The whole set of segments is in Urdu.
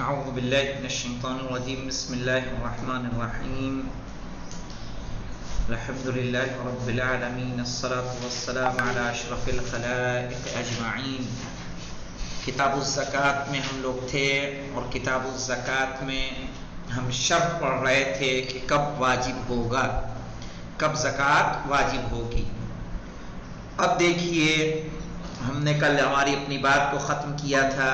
اعوذ باللہ من الشیطان الرجیم بسم اللہ الرحمن الرحیم الحمد للہ رب العالمین الصلاة والسلام علی اشرف الخلائق اجمعین۔ کتاب الزکوٰۃ میں ہم لوگ تھے اور کتاب الزکوٰۃ میں ہم شرط پڑھ رہے تھے کہ کب واجب ہوگا، کب زکوٰۃ واجب ہوگی۔ اب دیکھیے ہم نے کل ہماری اپنی بات کو ختم کیا تھا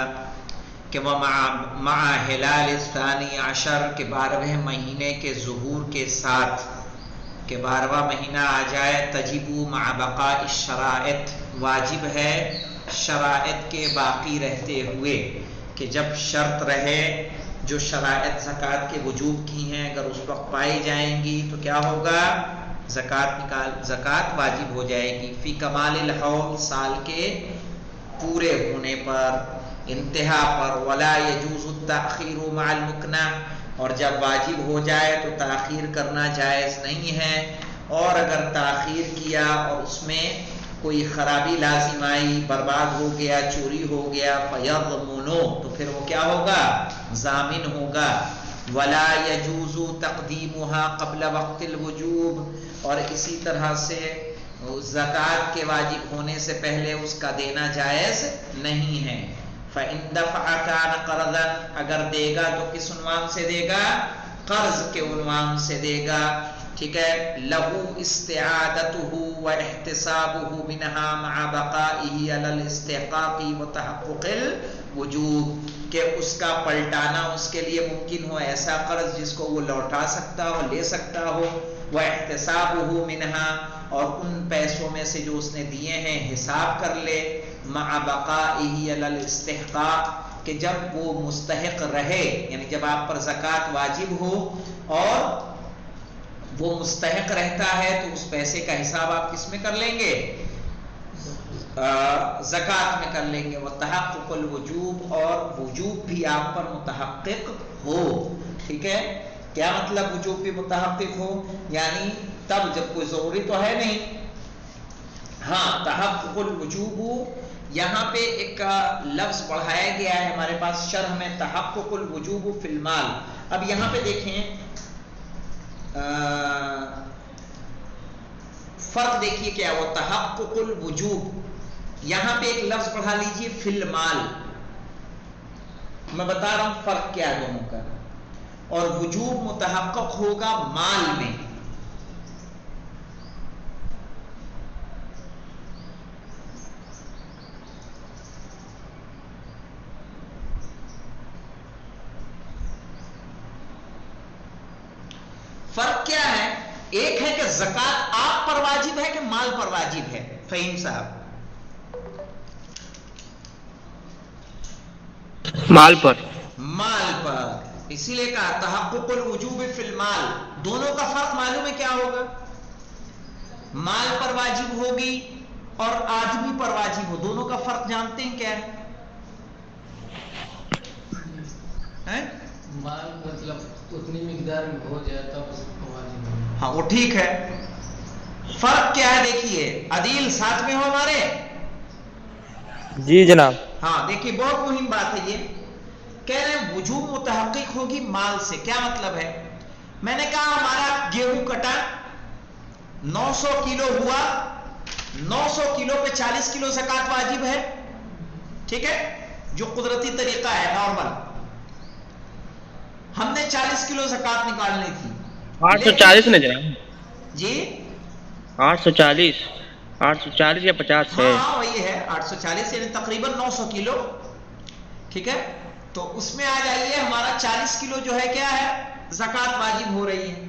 کہ وہ مع ہلال الثانی عشر کے 12ویں مہینے کے ظہور کے ساتھ، کہ 12واں مہینہ آ جائے، تجب مع بقاء الشرائط، واجب ہے شرائط کے باقی رہتے ہوئے، کہ جب شرط رہے جو شرائط زکوٰۃ کے وجوب کی ہیں اگر اس وقت پائی جائیں گی تو کیا ہوگا، زکوٰۃ واجب ہو جائے گی۔ فی کمال الحول، سال کے پورے ہونے پر، انتہا پر، ولا یجوز التأخیر مع المکنہ، اور جب واجب ہو جائے تو تاخیر کرنا جائز نہیں ہے، اور اگر تاخیر کیا اور اس میں کوئی خرابی لازم آئی، برباد ہو گیا، چوری ہو گیا، فیضمن، تو پھر وہ کیا ہوگا، ضامن ہوگا۔ ولا یجوز تقدیمها قبل وقت الوجوب، اور اسی طرح سے زکوٰۃ کے واجب ہونے سے پہلے اس کا دینا جائز نہیں ہے۔ فَإِن دَفَعَ كَانَ قَرْضًا، اگر دے گا تو کس عنوان سے دے گا، قرض کے عنوان سے دے گا، ٹھیک ہے۔ لَهُ اسْتِعَادَتُهُ وَاحْتِسَابُهُ مِنْهَا مَعَ بَقَائِهِ عَلَى الْإِسْتِحْقَاقِ وَتَحَقُّقِ الْوُجُوبِ، کہ اس کا پلٹانا اس کے لیے ممکن ہو، ایسا قرض جس کو وہ لوٹا سکتا ہو، لے سکتا ہو، وَاحْتِسَابُهُ مِنْهَا، اور ان پیسوں میں سے جو اس نے دیے ہیں حساب کر لے، مع بقائه علی الاستحقاق، کہ جب وہ مستحق رہے، یعنی جب آپ پر زکوٰۃ واجب ہو اور وہ مستحق رہتا ہے تو اس پیسے کا حساب آپ کس میں کر لیں گے، زکوٰۃ میں کر لیں گے۔ وتحقق الوجوب، اور وجوب بھی آپ پر متحقق ہو، ٹھیک ہے۔ کیا مطلب وجوب بھی متحقق ہو، یعنی تب جب کوئی ضروری تو ہے نہیں، ہاں تحقق الوجوب، یہاں پہ ایک لفظ بڑھایا گیا ہے ہمارے پاس شرح میں، تحقق الوجوب فی المال۔ اب یہاں پہ دیکھیں فرق دیکھیے کیا وہ تحقق الوجوب، یہاں پہ ایک لفظ پڑھا لیجئے فی المال، میں بتا رہا ہوں فرق کیا ہے دونوں کا، اور وجوب متحقق ہوگا مال میں۔ فرق کیا ہے، ایک ہے کہ زکوٰۃ آپ پر واجب ہے کہ مال پر واجب ہے، فہیم صاحب؟ مال پر، مال پر، اسی لیے کہا تحقق الوجوب فی المال۔ دونوں کا فرق معلوم ہے کیا ہوگا، مال پر واجب ہوگی اور آدمی پر واجب ہو، دونوں کا فرق جانتے ہیں کیا ہے؟ مال مطلب اتنی مقدار میں ہو جائے تب اس کو واجب ہے۔ ہاں وہ ٹھیک ہے، فرق کیا ہے دیکھیے، عدیل ساتھ میں ہو ہمارے؟ جی جناب۔ ہاں دیکھیے بہت مہم بات ہے یہ، کہہ رہے ہیں وجوب متحقق ہوگی مال سے، کیا مطلب ہے، میں نے کہا ہمارا گیہوں کٹا 900 کلو ہوا، 900 کلو پہ 40 کلو زکوٰۃ واجب ہے، ٹھیک ہے، جو قدرتی طریقہ ہے نارمل، ہم نے 40 کلو زکوٰۃ نکالنی تھی، 840 نا جناب، جی 840 یا 50 ہے، ہاں وہی ہے 840، یعنی تقریباً 900 کلو، ٹھیک ہے۔ تو اس میں آ جائیے ہمارا 40 کلو جو ہے کیا ہے، زکوٰۃ واجب ہو رہی ہے،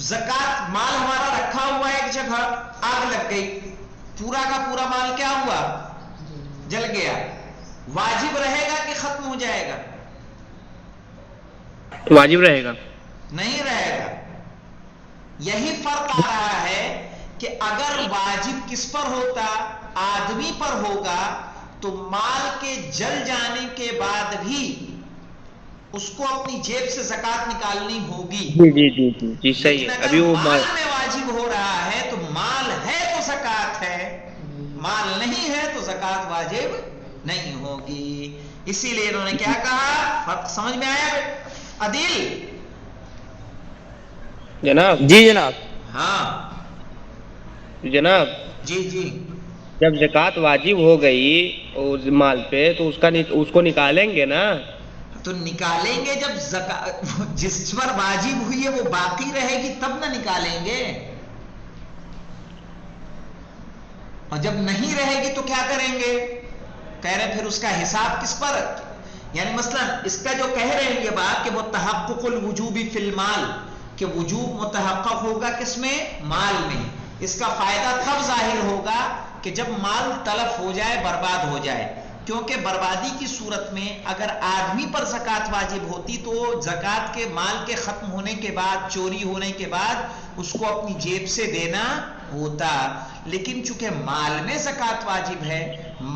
زکوٰۃ مال ہمارا رکھا ہوا ہے ایک جگہ، آگ لگ گئی، پورا کا پورا مال کیا ہوا، جل گیا، واجب رہے گا کہ ختم ہو جائے گا، واجب رہے گا، نہیں رہے گا۔ یہی فرق آ رہا ہے کہ اگر واجب کس پر ہوتا، آدمی پر ہوگا، تو مال کے جل جانے کے بعد بھی اس کو اپنی جیب سے زکوٰۃ نکالنی ہوگی، جی جی جی جی جی صحیح لیکن ہے۔ اگر ابھی وہ مال میں واجب ہو رہا ہے تو مال ہے تو زکوٰۃ ہے، مال نہیں ہے تو زکوٰۃ واجب نہیں ہوگی۔ اسی لیے انہوں نے کیا کہا فرق سمجھ میں آیا عدیل؟ جناب جی جناب. ہاں جناب جی جی. جب زکوٰۃ واجب ہو گئی اس مال پہ تو اس کو نکالیں گے نا؟ تو نکالیں گے جب جس پر واجب ہوئی ہے وہ باقی رہے گی تب نہ نکالیں گے. اور جب نہیں رہے گی تو کیا کریں گے؟ کہہ رہے پھر اس کا حساب کس پر؟ یعنی مثلا اس کا جو کہہ رہے ہیں یہ بات کہ وہ تحقق الوجوب فی المال، کہ وجوب متحقق ہوگا کس میں؟ مال میں. اس کا فائدہ تب ظاہر ہوگا کہ جب مال تلف ہو جائے، برباد ہو جائے. کیونکہ بربادی کی صورت میں اگر آدمی پر زکوٰۃ واجب ہوتی تو زکوٰۃ کے مال کے ختم ہونے کے بعد، چوری ہونے کے بعد اس کو اپنی جیب سے دینا ہوتا. لیکن چونکہ مال میں زکوٰۃ واجب ہے،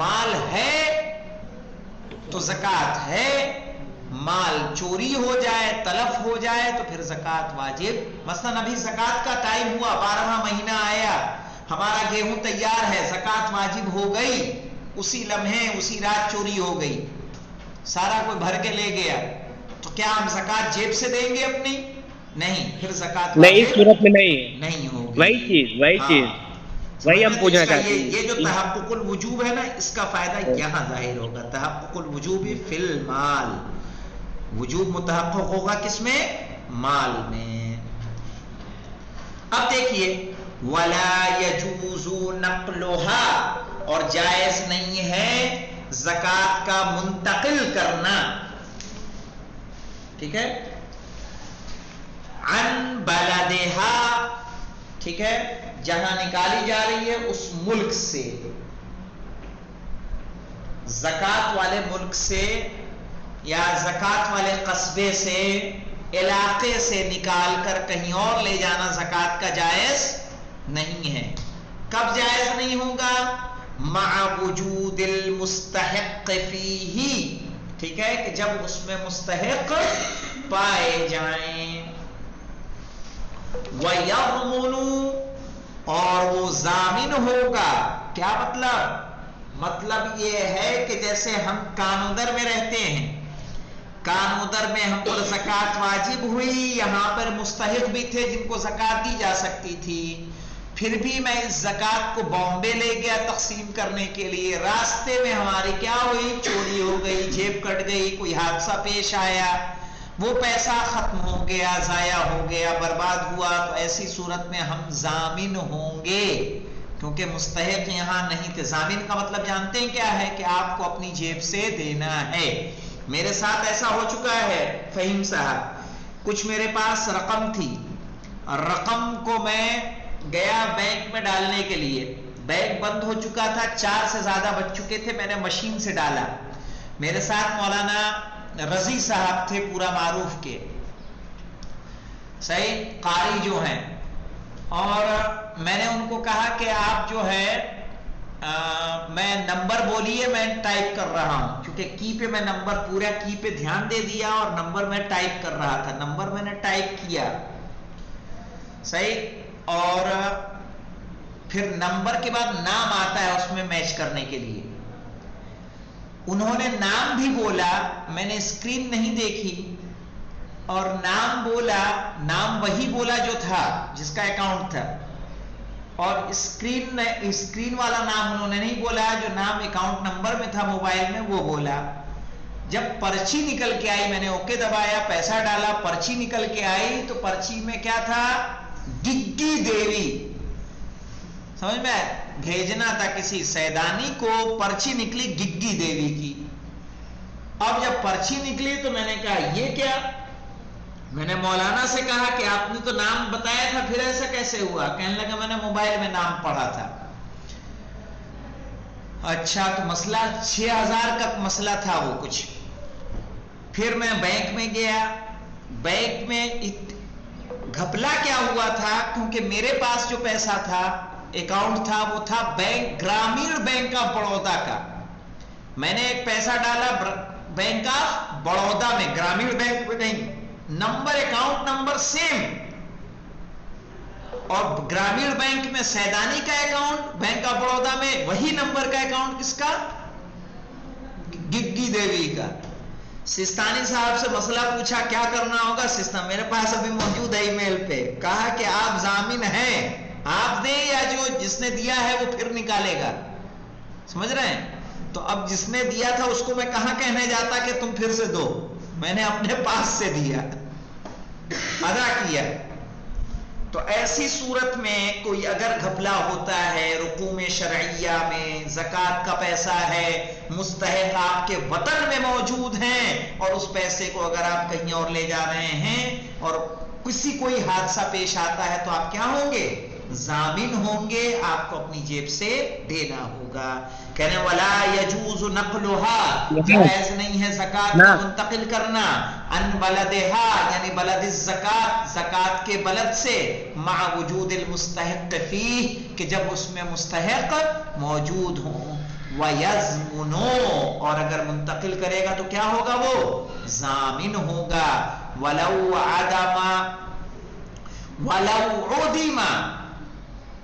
مال ہے تو زکوٰۃ ہے. مال چوری ہو جائے، تلف ہو جائے تو پھر زکوٰۃ واجب. مثلا ابھی زکوٰۃ کا ٹائم ہوا، 12واں مہینہ آیا، ہمارا گیہوں تیار ہے، زکوٰۃ واجب ہو گئی، اسی لمحے اسی رات چوری ہو گئی، سارا کوئی بھر کے لے گیا، تو کیا ہم زکوٰۃ جیب سے دیں گے اپنی؟ نہیں، پھر زکوٰۃ نہیں، اس صورت میں نہیں ہوگی. وہی چیز وہی ہم پوچھنا چاہتے ہیں. یہ جو تحقق الوجوب ہے نا، اس کا فائدہ یہاں ظاہر ہوگا. تحقق الوجوب فی المال، وجوب متحقق ہوگا کس میں؟ مال میں. اب دیکھیے وَلَا يَجُوزُ نَقْلُهَا، اور جائز نہیں ہے زکوٰۃ کا منتقل کرنا. ٹھیک ہے؟ عن بلدها، ٹھیک ہے، جہاں نکالی جا رہی ہے اس ملک سے، زکوٰۃ والے ملک سے یا زکوٰۃ والے قصبے سے، علاقے سے نکال کر کہیں اور لے جانا زکوٰۃ کا جائز نہیں ہے. کب جائز نہیں ہوگا؟ مع وجود المستحق فیہ، ٹھیک ہے، کہ جب اس میں مستحق پائے جائیں. وَيَضْمُنُ، اور وہ ضامن ہوگا. کیا مطلب؟ مطلب یہ ہے کہ جیسے ہم کانودر میں رہتے ہیں، کانودر میں ہم پر زکوٰۃ واجب ہوئی، یہاں پر مستحق بھی تھے جن کو زکوٰۃ دی جا سکتی تھی، پھر بھی میں اس زکوٰۃ کو بامبے لے گیا تقسیم کرنے کے لیے، راستے میں ہماری کیا ہوئی؟ چوری ہو گئی، جیب کٹ گئی، کوئی حادثہ پیش آیا، وہ پیسہ ختم ہو گیا، ضائع ہو گیا، برباد ہوا، تو ایسی صورت میں ہم ضامن ہوں گے، کیونکہ مستحق یہاں نہیں تھے. ضامن کا مطلب جانتے ہیں کیا ہے؟ کہ آپ کو اپنی جیب سے دینا ہے. میرے ساتھ ایسا ہو چکا ہے فہیم صاحب، کچھ میرے پاس رقم تھی، رقم کو میں گیا بینک میں ڈالنے کے لیے، بینک بند ہو چکا تھا، 4 سے زیادہ بچ چکے تھے، میں نے مشین سے ڈالا. میرے ساتھ مولانا رضی صاحب تھے پورا معروف کے، صحیح قاری جو ہیں، اور میں نے ان کو کہا کہ آپ جو ہے میں نمبر بولیے، میں ٹائپ کر رہا ہوں، کیونکہ کی پہ میں نمبر پورا کی پہ دھیان دے دیا اور نمبر میں ٹائپ کر رہا تھا. نمبر میں نے ٹائپ کیا، صحیح، اور پھر نمبر کے بعد نام آتا ہے اس میں میچ کرنے کے لیے. انہوں نے نام بھی بولا، میں نے اسکرین نہیں دیکھی، اور نام بولا، نام وہی بولا جو تھا جس کا اکاؤنٹ تھا، اور اسکرین والا نام انہوں نے نہیں بولا، جو نام اکاؤنٹ نمبر میں تھا موبائل میں وہ بولا. جب پرچی نکل کے آئی، میں نے اوکے دبایا، پیسہ ڈالا، پرچی نکل کے آئی تو پرچی میں کیا تھا؟ گگی دیوی. سمجھ میں بھیجنا تھا کسی سیدانی کو، پرچی نکلی گگی دیوی کی. اب جب پرچی نکلی تو میں نے کہا یہ کیا؟ میں نے مولانا سے کہا کہ آپ نے تو نام بتایا تھا، پھر ایسا کیسے ہوا؟ کہنے لگا میں نے موبائل میں نام پڑھا تھا. اچھا، تو مسئلہ 6000 کا مسئلہ تھا وہ کچھ. پھر میں بینک میں گیا، بینک میں گھپلا کیا ہوا تھا، کیونکہ میرے پاس جو پیسہ تھا، اکاؤنٹ تھا، وہ تھا bank, Gramin bank of Baroda کا. میں نے ایک پیسہ ڈالا بینک آف بڑودا میں، گرامین بینک میں نہیں. نمبر، اکاؤنٹ نمبر سیم، اور گرامین بینک میں سیدانی کا اکاؤنٹ، بینک آف بڑودا میں وہی نمبر کا اکاؤنٹ، کس کا؟ گگی دیوی کا. سستانی صاحب سے مسئلہ پوچھا کیا کرنا ہوگا، سستانی میرے پاس ابھی موجود ہے ای میل پہ، کہا کہ آپ ضامن ہیں، آپ دیں یا جو جس نے دیا ہے وہ پھر نکالے گا، سمجھ رہے ہیں؟ تو اب جس نے دیا تھا اس کو میں کہاں کہنے جاتا کہ تم پھر سے دو، میں نے اپنے پاس سے دیا، ادا کیا۔ تو ایسی صورت میں کوئی اگر گھپلا ہوتا ہے رقوم شرعیہ میں، زکوٰۃ کا پیسہ ہے، مستحق آپ کے وطن میں موجود ہیں، اور اس پیسے کو اگر آپ کہیں اور لے جا رہے ہیں اور کسی کوئی حادثہ پیش آتا ہے تو آپ کیا ہوں گے؟ ضامن ہوں گے، آپ کو اپنی جیب سے دینا ہوگا۔ کہنے ولا یجوز نقلها، جائز نہیں ہے زکوٰۃ کو منتقل کرنا، ان بلدها یعنی بلد الزکوٰۃ، زکوٰۃ کے بلد سے، مع وجود المستحق فیہ کہ جب اس میں مستحق موجود ہوں، ویضمن اور اگر منتقل کرے گا تو کیا ہوگا؟ وہ ضامن ہوگا۔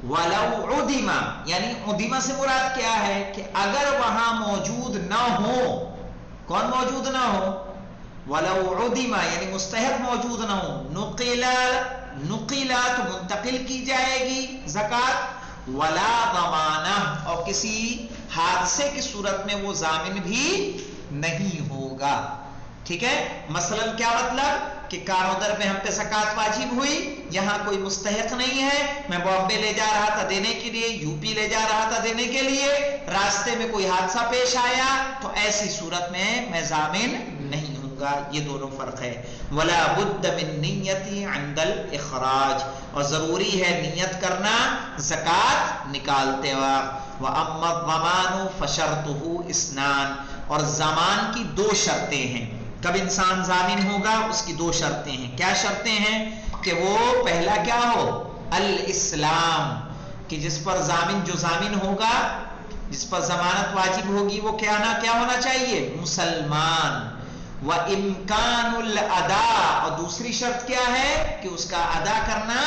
ولو عدم یعنی عدیمہ سے مراد کیا ہے کہ اگر وہاں موجود نہ ہو، کون موجود نہ ہو؟ ولو عدیمہ یعنی مستحق موجود نہ ہو، نقیلا تو منتقل کی جائے گی زکوٰۃ، ولا ضمانہ اور کسی حادثے کی صورت میں وہ ضامن بھی نہیں ہوگا۔ ٹھیک ہے، مثلا کیا مطلب کہ کارودر پہ ہم پہ زکوٰۃ واجب ہوئی، یہاں کوئی مستحق نہیں ہے، میں بامبے لے جا رہا تھا دینے کے لیے، یو پی لے جا رہا تھا دینے کے لیے، راستے میں کوئی حادثہ پیش آیا تو ایسی صورت میں ضامن نہیں ہوں گا۔ یہ دونوں فرق ہے۔ ولا بد من نیت عند الاخراج اور ضروری ہے نیت کرنا زکوٰۃ نکالتے وقت۔ واما الضمان فشرطه اثنان اور ضمان کی دو شرطیں ہیں۔ کب انسان ضامن ہوگا؟ اس کی دو شرطیں ہیں۔ کیا شرطیں ہیں؟ کہ وہ پہلا کیا ہو؟ الاسلام، کہ جس پر ضامن جو ضامن ہوگا، جس پر ضمانت واجب ہوگی وہ کیا ہونا چاہیے؟ مسلمان۔ وامکان الادا اور دوسری شرط کیا ہے؟ کہ اس کا ادا کرنا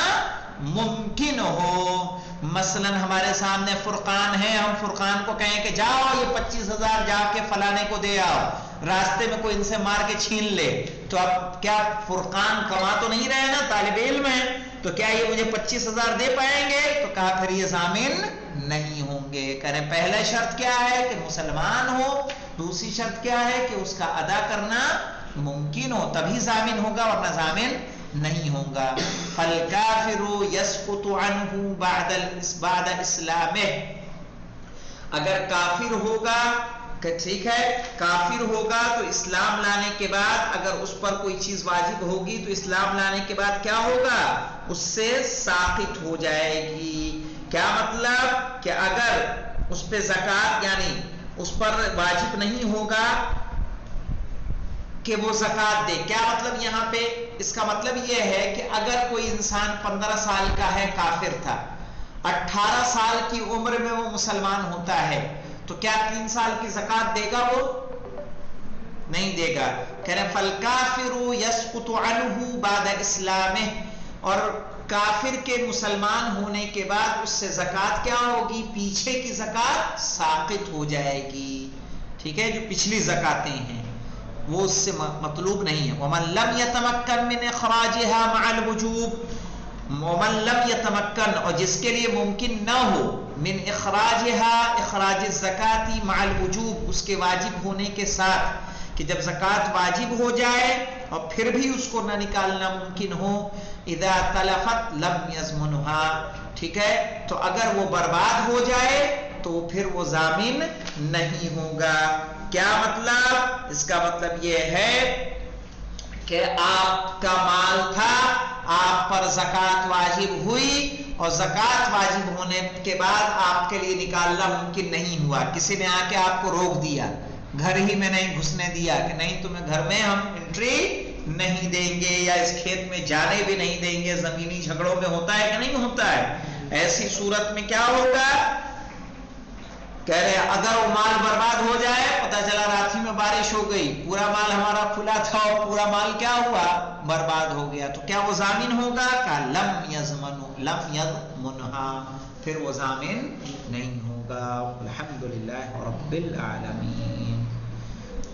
ممکن ہو۔ مثلا ہمارے سامنے فرقان ہے، ہم فرقان کو کہیں کہ جاؤ یہ 25,000 جا کے فلانے کو دے آؤ، راستے میں کوئی ان سے مار کے چھین لے تو اب کیا فرقان کما تو نہیں رہے نا، طالب علم ہے، تو کیا یہ مجھے 25,000 دے پائیں گے؟ تو کہا پھر یہ ضامن نہیں ہوں گے۔ کہہ رہے پہلا شرط کیا ہے؟ کہ مسلمان ہو، دوسری شرط کیا ہے؟ کہ اس کا ادا کرنا ممکن ہو، تبھی ضامن ہوگا ورنہ ضامن نہیں ہوگا۔ فالکافر یسقط عنہ بعد اسلامہ، اگر کافر ہوگا کہ ٹھیک ہے کافر ہوگا تو اسلام لانے کے بعد اگر اس پر کوئی چیز واجب ہوگی تو اسلام لانے کے بعد کیا ہوگا؟ اس سے ساقط ہو جائے گی۔ کیا مطلب؟ کہ اگر اس پہ زکوٰۃ یعنی اس پر واجب نہیں ہوگا کہ وہ زکوٰۃ دے۔ کیا مطلب یہاں پہ؟ اس کا مطلب یہ ہے کہ اگر کوئی انسان 15 سال کا ہے، کافر تھا، 18 سال کی عمر میں وہ مسلمان ہوتا ہے تو کیا 3 سال کی زکوٰۃ دے گا؟ وہ نہیں دے گا۔ کہہ رہے فالکافر یسقط عنہ بعد اسلامہ، اور کافر کے مسلمان ہونے کے بعد اس سے زکوٰۃ کیا ہوگی؟ پیچھے کی زکوٰۃ ساقط ہو جائے گی۔ ٹھیک ہے، جو پچھلی زکوٰتیں ہیں وہ اس سے مطلوب نہیں ہے۔ ومن لم يتمكن من اخراجها مع الوجوب، ومن لم يتمكن اور جس کے لیے ممکن نہ ہو، من اخراجها اخراج الزکاة مع الوجوب اس کے واجب ہونے کے ساتھ، کہ جب زکوٰۃ واجب ہو جائے اور پھر بھی اس کو نہ نکالنا ممکن ہو، اذا تلفت لم يضمنها، ٹھیک ہے، تو اگر وہ برباد ہو جائے تو پھر وہ ضامن نہیں ہوگا۔ کیا مطلب؟ اس کا مطلب یہ ہے کہ آپ کا مال تھا، آپ پر زکوٰۃ واجب ہوئی اور زکوٰۃ واجب ہونے کے بعد آپ کے لیے نکالنا ممکن نہیں ہوا، کسی نے آ کے آپ کو روک دیا، گھر ہی میں نہیں گھسنے دیا کہ نہیں تمہیں گھر میں ہم انٹری نہیں دیں گے یا اس کھیت میں جانے بھی نہیں دیں گے۔ زمینی جھگڑوں میں ہوتا ہے کہ نہیں ہوتا ہے؟ ایسی صورت میں کیا ہوگا؟ کہہ رہے اگر وہ مال برباد ہو جائے، پتہ چلا رات ہی میں بارش ہو گئی، پورا مال ہمارا کھلا تھا اور پورا مال کیا ہوا؟ برباد ہو گیا، تو کیا وہ ضامن ہوگا؟ کہ لم یضمنھا، پھر وہ ضامن نہیں ہوگا۔ الحمدللہ رب العالمین۔